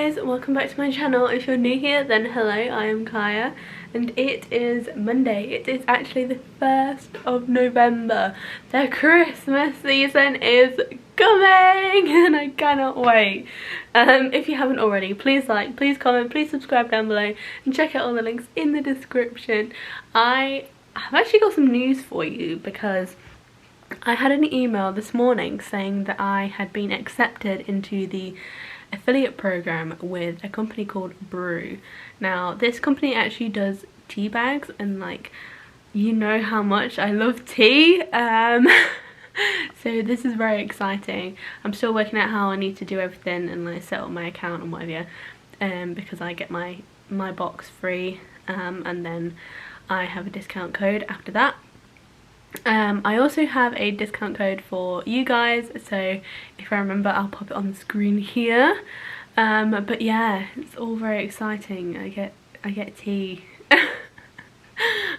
guys, welcome back to my channel. If you're new here, then hello, I am Kaya and it is Monday. It is actually the 1st of November. The Christmas season is coming and I cannot wait. If you haven't already, please like, please comment, please subscribe down below and check out all the links in the description. I have actually got some news for you because I had an email this morning saying that I had been accepted into the affiliate program with a company called Brew. Now this company actually does tea bags, and like, you know how much I love tea, so this is very exciting. I'm still working out how I need to do everything and like set up my account and whatever, because I get my box free, and then I have a discount code after that. I also have a discount code for you guys, so if I remember I'll pop it on the screen here. But yeah, it's all very exciting. I get tea.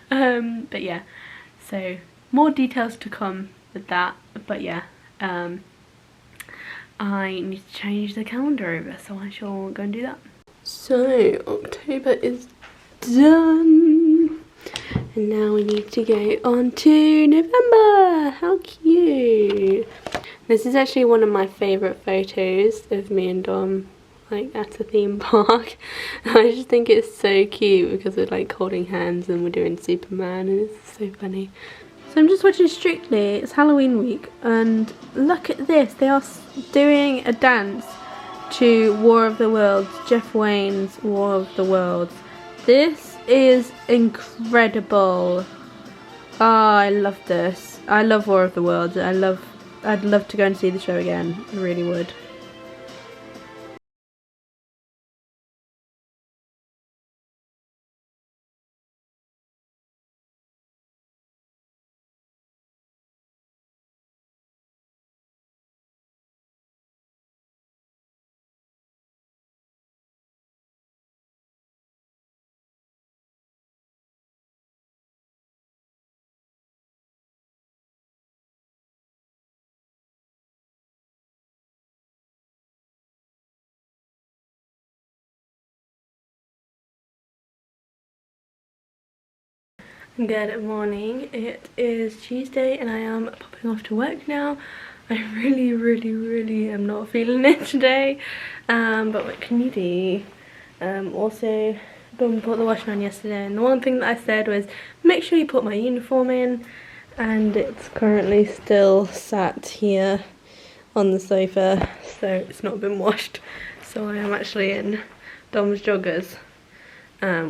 But yeah, so more details to come with that. But yeah, I need to change the calendar over, so I shall go and do that. So October is done. And now we need to go on to November. How cute. This is actually one of my favourite photos of me and Dom, like at a theme park. I just think it's so cute because we're like holding hands and we're doing Superman, and it's so funny. So I'm just watching Strictly. It's Halloween week and look at this. They are doing a dance to War of the Worlds, Jeff Wayne's War of the Worlds. This is incredible. Oh, I love this. I love War of the Worlds. I'd love to go and see the show again. I really would. Good morning. It is Tuesday and I am popping off to work now. I really am not feeling it today, but what can you do? Also go and put the washing on yesterday, and the one thing that I said was make sure you put my uniform in, and it's currently still sat here on the sofa, so it's not been washed. So I am actually in Dom's joggers,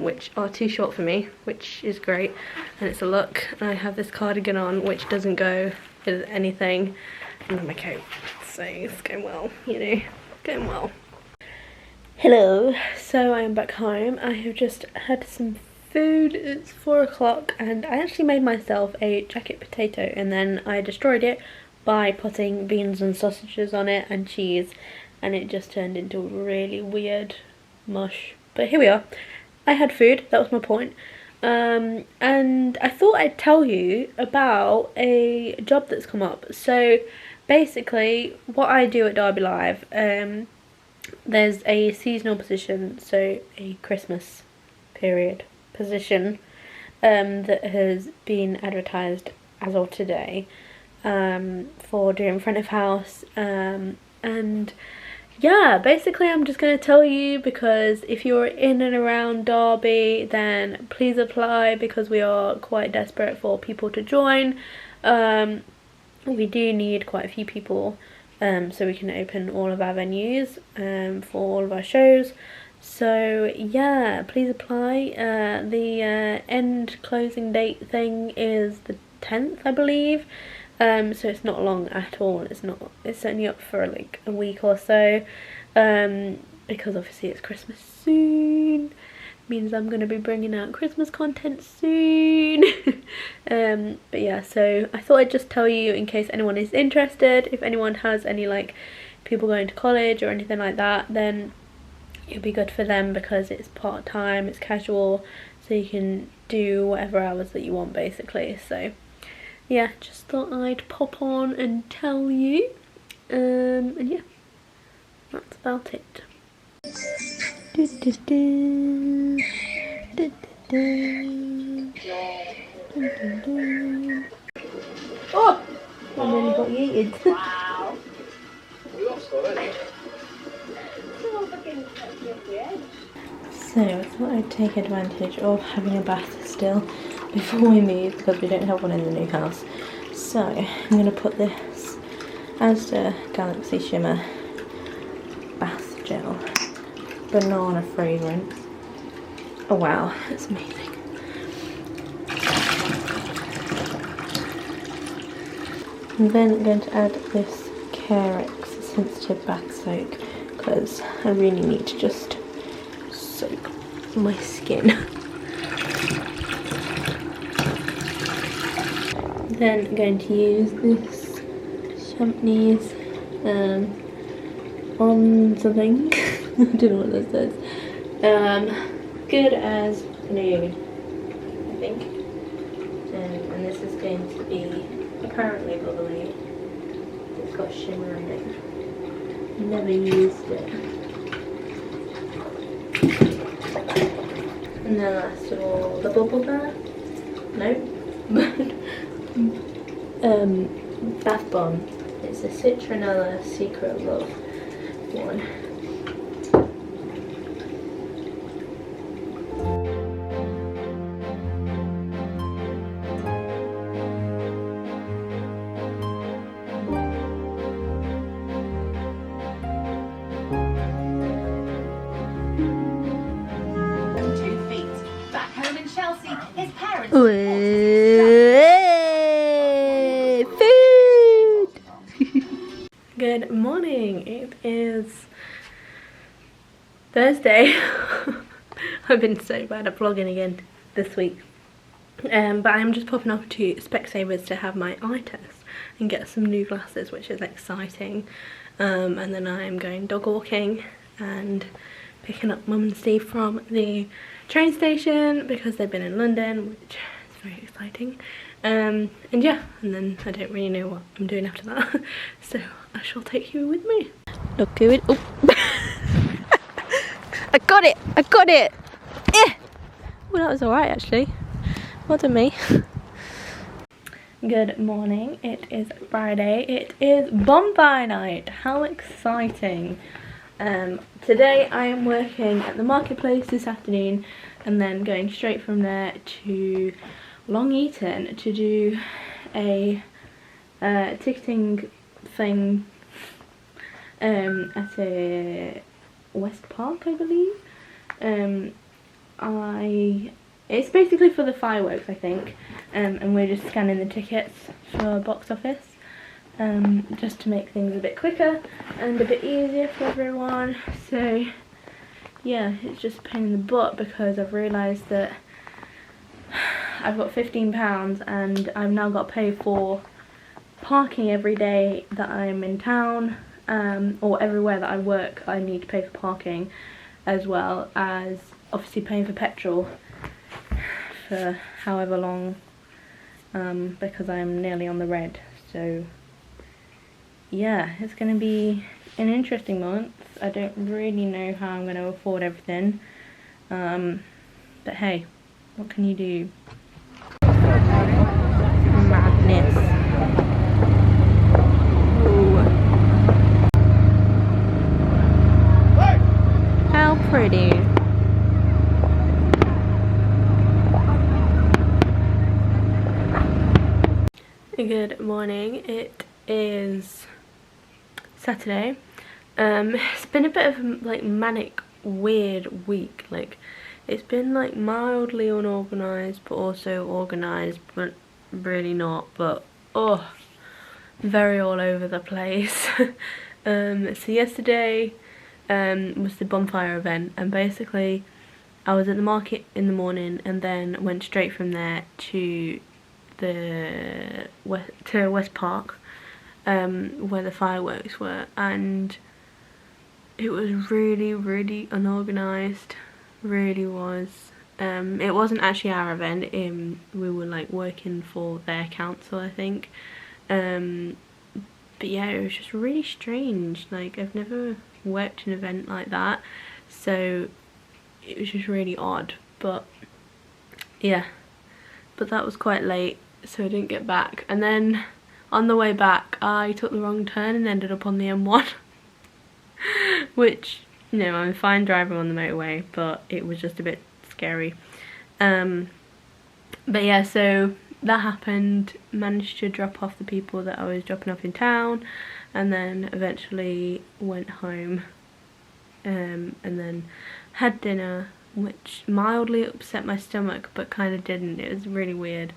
which are too short for me, which is great, and it's a look. And I have this cardigan on which doesn't go with anything, and then my coat, so it's going well, you know, going well. Hello, so I am back home. I have just had some food. It's 4 o'clock and I actually made myself a jacket potato, and then I destroyed it by putting beans and sausages on it and cheese, and it just turned into a really weird mush. But here we are. I had food, that was my point. And I thought I'd tell you about a job that's come up. So basically what I do at Derby Live, there's a seasonal position, so a Christmas period position, that has been advertised as of today, for doing front of house, and yeah, basically I'm just going to tell you because if you're in and around Derby, then please apply because we are quite desperate for people to join. We do need quite a few people, so we can open all of our venues, for all of our shows. So yeah, please apply. The end closing date thing is the 10th, I believe. So it's not long at all. It's only up for like a week or so, because obviously it's Christmas soon. Means I'm going to be bringing out Christmas content soon. But yeah, so I thought I'd just tell you in case anyone is interested. If anyone has any like people going to college or anything like that, then it'd be good for them because it's part-time, it's casual, so you can do whatever hours that you want basically. So yeah, just thought I'd pop on and tell you, and yeah, that's about it. Do, do, do. Do, do, do. Do, do, do. Oh! I nearly got yeeted. Wow. We lost already. So I thought I'd take advantage of having a bath still before we move, because we don't have one in the new house. So I'm going to put this Asda Galaxy Shimmer bath gel, banana fragrance. Oh wow, it's amazing. I'm then going to add this Carex sensitive bath soak, because I really need to just soak my skin. Then I'm going to use this Champneys on something. I don't know what this says. Good as new, I think. And this is going to be apparently bubbly. It's got shimmer in it. Never used it. And then last of all, the bubble bath. No. Bath bomb. It's a Citronella Secret Love one. Food! Good morning, it is Thursday. I've been so bad at vlogging again this week. But I'm just popping off to Specsavers to have my eye test and get some new glasses, which is exciting. And then I'm going dog walking and picking up Mum and Steve from the train station because they've been in London, which is very exciting. And yeah, and then I don't really know what I'm doing after that, so I shall take you with me. Look at it. Oh. I got it! I got it! Eh! Well, that was alright actually. Well done me. Good morning, it is Friday, it is Bonfire night. How exciting! Today I am working at the marketplace this afternoon and then going straight from there to Long Eaton to do a ticketing thing at a West Park, I believe. It's basically for the fireworks, I think, and we're just scanning the tickets for box office, just to make things a bit quicker and a bit easier for everyone. So yeah, it's just a pain in the butt because I've realised that I've got £15 and I've now got to pay for parking every day that I'm in town, or everywhere that I work I need to pay for parking, as well as obviously paying for petrol for however long, because I'm nearly on the red. So yeah, it's going to be an interesting month. I don't really know how I'm going to afford everything, but hey, what can you do? Madness. Ooh. How pretty. Good morning, it is Saturday. It's been a bit of a like manic, weird week. Like, it's been like mildly unorganised but also organised, but really not, but oh, very all over the place. So yesterday was the Bonfire event, and basically I was at the market in the morning and then went straight from there to the West Park, where the fireworks were, and it was really unorganised. Really was. It wasn't actually our event. We were like working for their council, I think. But yeah, it was just really strange. Like, I've never worked an event like that, so it was just really odd. But yeah, but that was quite late, so I didn't get back. And then on the way back I took the wrong turn and ended up on the M1 which, you know, I'm fine driving on the motorway, but it was just a bit scary. But yeah, so that happened. Managed to drop off the people that I was dropping off in town, and then eventually went home, and then had dinner, which mildly upset my stomach but kind of didn't. It was really weird.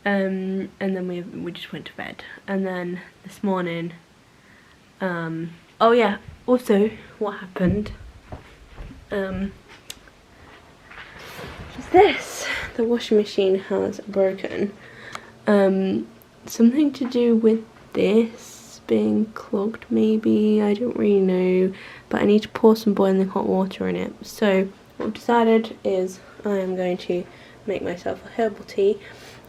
And then we just went to bed. And then this morning, oh yeah, also what happened is this. The washing machine has broken. Something to do with this being clogged maybe, I don't really know, but I need to pour some boiling hot water in it. So what I've decided is I am going to make myself a herbal tea.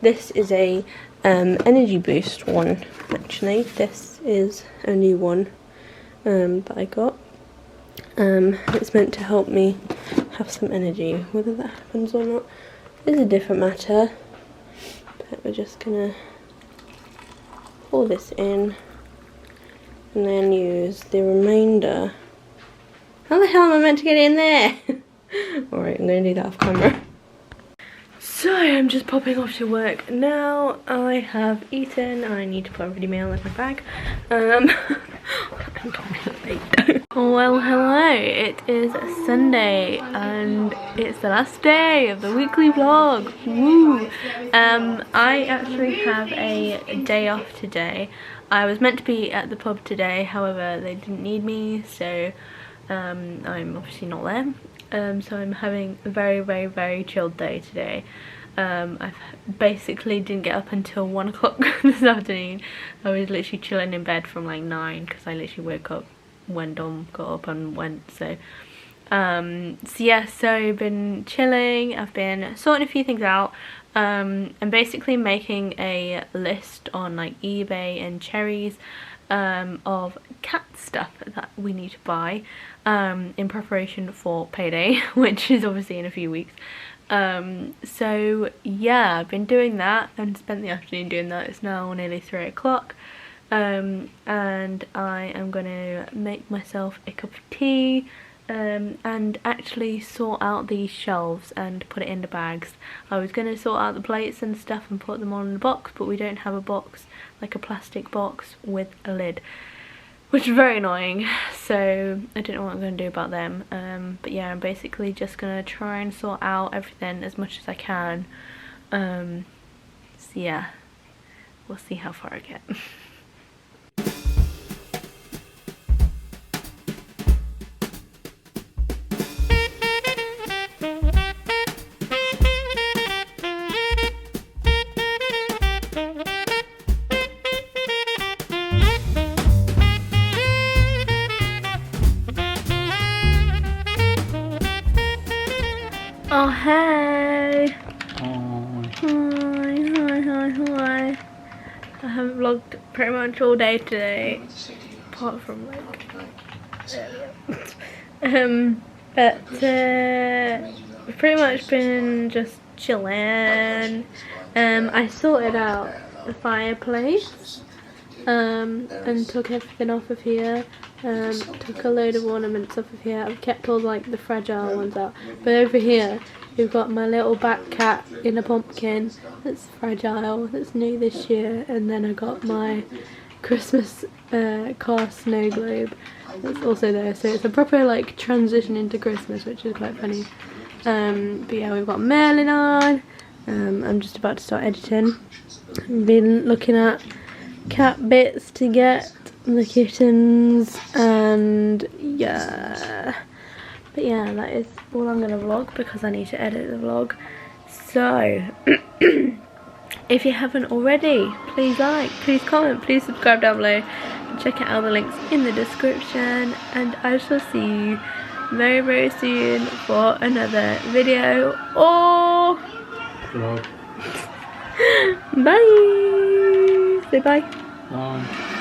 This is a energy boost one, actually. This is a new one that I got. It's meant to help me have some energy. Whether that happens or not is a different matter, but we're just gonna pour this in and then use the remainder. How the hell am I meant to get in there? Alright, I'm gonna do that off camera. So I'm just popping off to work now. I have eaten. I need to put a ready meal in my bag. I'm late. Well, hello. It is Sunday and it's the last day of the weekly vlog. Woo! I actually have a day off today. I was meant to be at the pub today, however they didn't need me, so I'm obviously not there. So I'm having a very chilled day today. I basically didn't get up until 1 o'clock this afternoon. I was literally chilling in bed from like 9 because I literally woke up when Dom got up and went. So yeah, so I've been chilling. I've been sorting a few things out. I'm basically making a list on like eBay and Cherries of cat stuff that we need to buy in preparation for payday, which is obviously in a few weeks. So yeah, I've been doing that and spent the afternoon doing that. It's now nearly 3 o'clock, and I am going to make myself a cup of tea and actually sort out these shelves and put it in the bags. I was going to sort out the plates and stuff and put them all in the box, but we don't have a box, like a plastic box with a lid, which is very annoying, so I don't know what I'm going to do about them. But yeah, I'm basically just going to try and sort out everything as much as I can. So yeah, we'll see how far I get. Oh hey! Hi. I haven't vlogged pretty much all day today, apart from like earlier. But I've pretty much been just chilling. I sorted out the fireplace and took everything off of here. Took a load of ornaments off of here. I've kept all like the fragile ones out, but over here we've got my little bat cat in a pumpkin that's fragile, that's new this year, and then I got my Christmas car snow globe that's also there, so it's a proper like transition into Christmas, which is quite funny. But yeah, we've got Merlin on. I'm just about to start editing. I've been looking at cat bits to get the kittens, and yeah, but yeah, that is all I'm gonna vlog because I need to edit the vlog. So if you haven't already, please like, please comment, please subscribe down below, and check out all the links in the description, and I shall see you very soon for another video or vlog. Bye. Say bye. Bye.